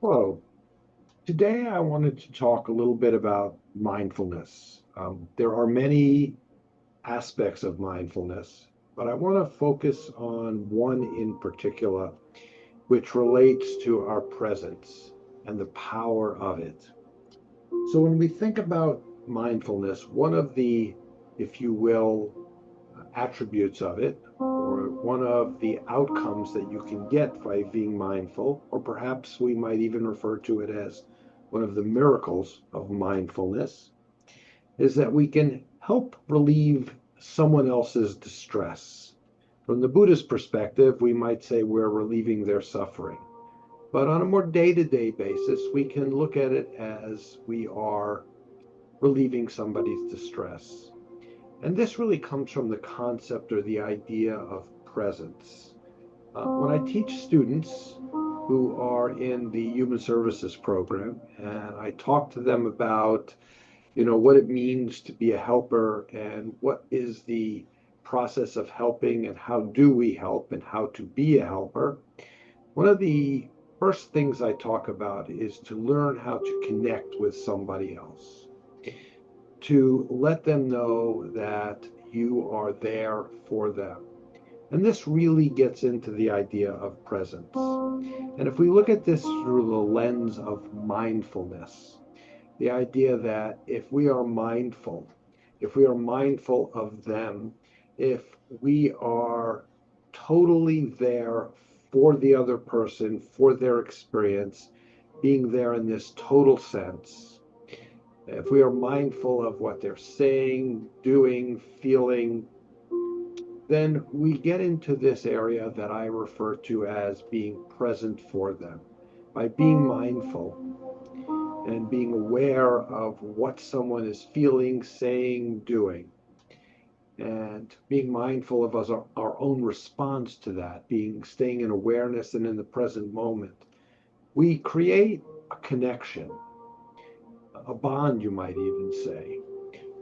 Hello. Today I wanted to talk a little bit about mindfulness. There are many aspects of mindfulness, but I want to focus on one in particular, which relates to our presence and the power of it. So when we think about mindfulness, one of the, if you will, attributes of it, or one of the outcomes that you can get by being mindful, or perhaps we might even refer to it as one of the miracles of mindfulness, is that we can help relieve someone else's distress. From the Buddhist perspective, we might say we're relieving their suffering. But on a more day to day basis, we can look at it as we are relieving somebody's distress. And this really comes from the concept or the idea of presence. When I teach students who are in the human services program, and I talk to them about, what it means to be a helper and what is the process of helping and how do we help and how to be a helper, one of the first things I talk about is to learn how to connect with somebody else, to let them know that you are there for them. And this really gets into the idea of presence. And if we look at this through the lens of mindfulness, the idea that if we are mindful of them, if we are totally there for the other person, for their experience, being there in this total sense, if we are mindful of what they're saying, doing, feeling, then we get into this area that I refer to as being present for them. By being mindful and being aware of what someone is feeling, saying, doing, and being mindful of our own response to that, staying in awareness and in the present moment, we create a connection, a bond, you might even say.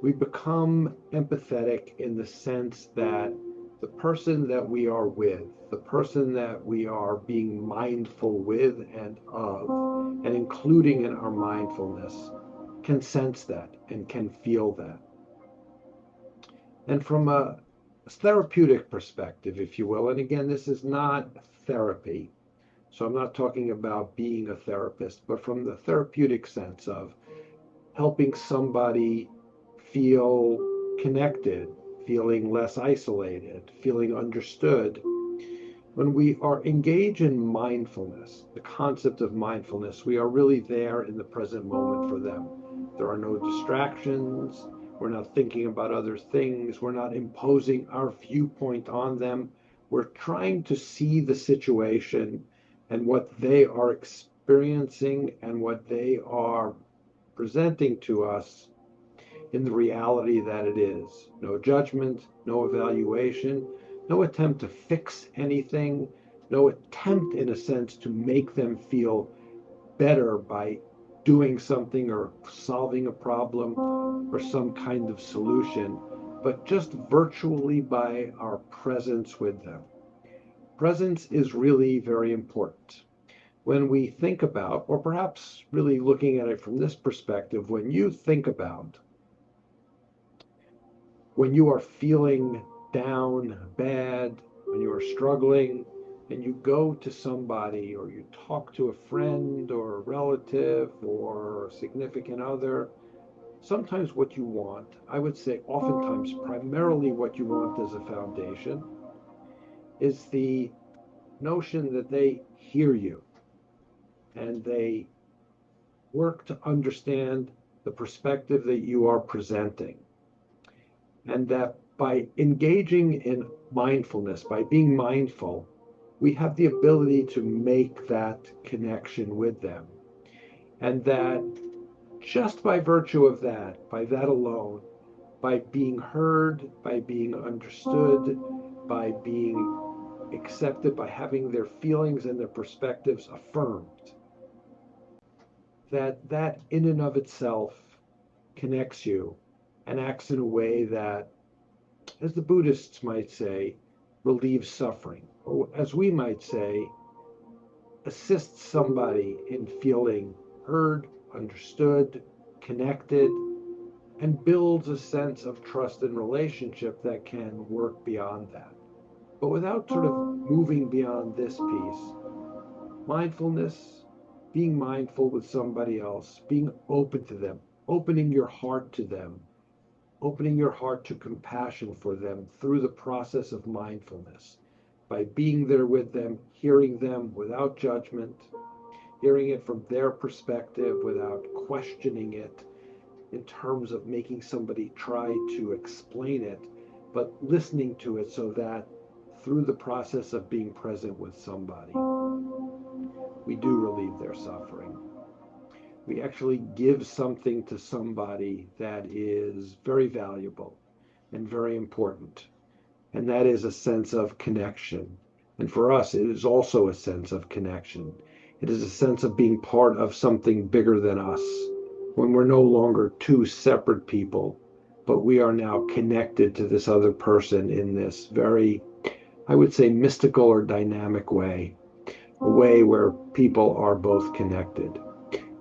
We become empathetic in the sense that the person that we are with, the person that we are being mindful with and of, and including in our mindfulness, can sense that and can feel that. And from a therapeutic perspective, if you will, and again, this is not therapy, so I'm not talking about being a therapist, but from the therapeutic sense of helping somebody feel connected, feeling less isolated, feeling understood. When we are engaged in mindfulness, the concept of mindfulness, we are really there in the present moment for them. There are no distractions. We're not thinking about other things. We're not imposing our viewpoint on them. We're trying to see the situation and what they are experiencing and what they are presenting to us in the reality that it is. No judgment, no evaluation, no attempt to fix anything, no attempt, in a sense, to make them feel better by doing something or solving a problem or some kind of solution, but just virtually by our presence with them. Presence is really very important. When we think about, or perhaps really looking at it from this perspective, when you think about when you are feeling down, bad, when you are struggling, and you go to somebody or you talk to a friend or a relative or a significant other, sometimes what you want, I would say oftentimes primarily what you want as a foundation, is the notion that they hear you and they work to understand the perspective that you are presenting. And that by engaging in mindfulness, by being mindful, we have the ability to make that connection with them. And that just by virtue of that, by that alone, by being heard, by being understood, by being accepted, by having their feelings and their perspectives affirmed, that in and of itself connects you and acts in a way that, as the Buddhists might say, relieves suffering, or as we might say, assists somebody in feeling heard, understood, connected, and builds a sense of trust and relationship that can work beyond that. But without sort of moving beyond this piece, mindfulness, being mindful with somebody else, being open to them, opening your heart to them, opening your heart to compassion for them through the process of mindfulness, by being there with them, hearing them without judgment, hearing it from their perspective without questioning it in terms of making somebody try to explain it, but listening to it so that through the process of being present with somebody, we do relieve their suffering. We actually give something to somebody that is very valuable and very important. And that is a sense of connection. And for us, it is also a sense of connection. It is a sense of being part of something bigger than us, when we're no longer two separate people, but we are now connected to this other person in this very, I would say, mystical or dynamic way, a way where people are both connected.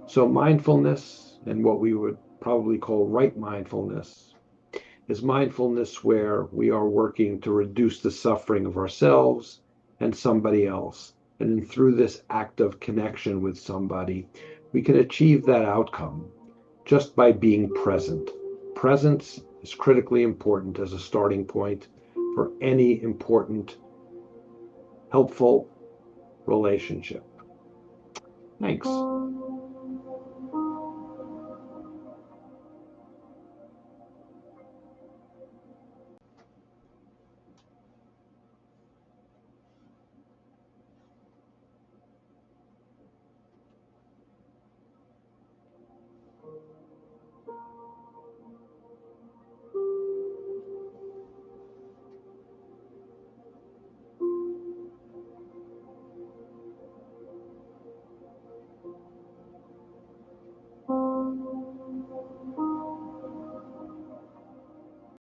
So mindfulness, and what we would probably call right mindfulness, is mindfulness where we are working to reduce the suffering of ourselves and somebody else. And through this act of connection with somebody, we can achieve that outcome just by being present. Presence is critically important as a starting point for any important, helpful relationship. Thanks.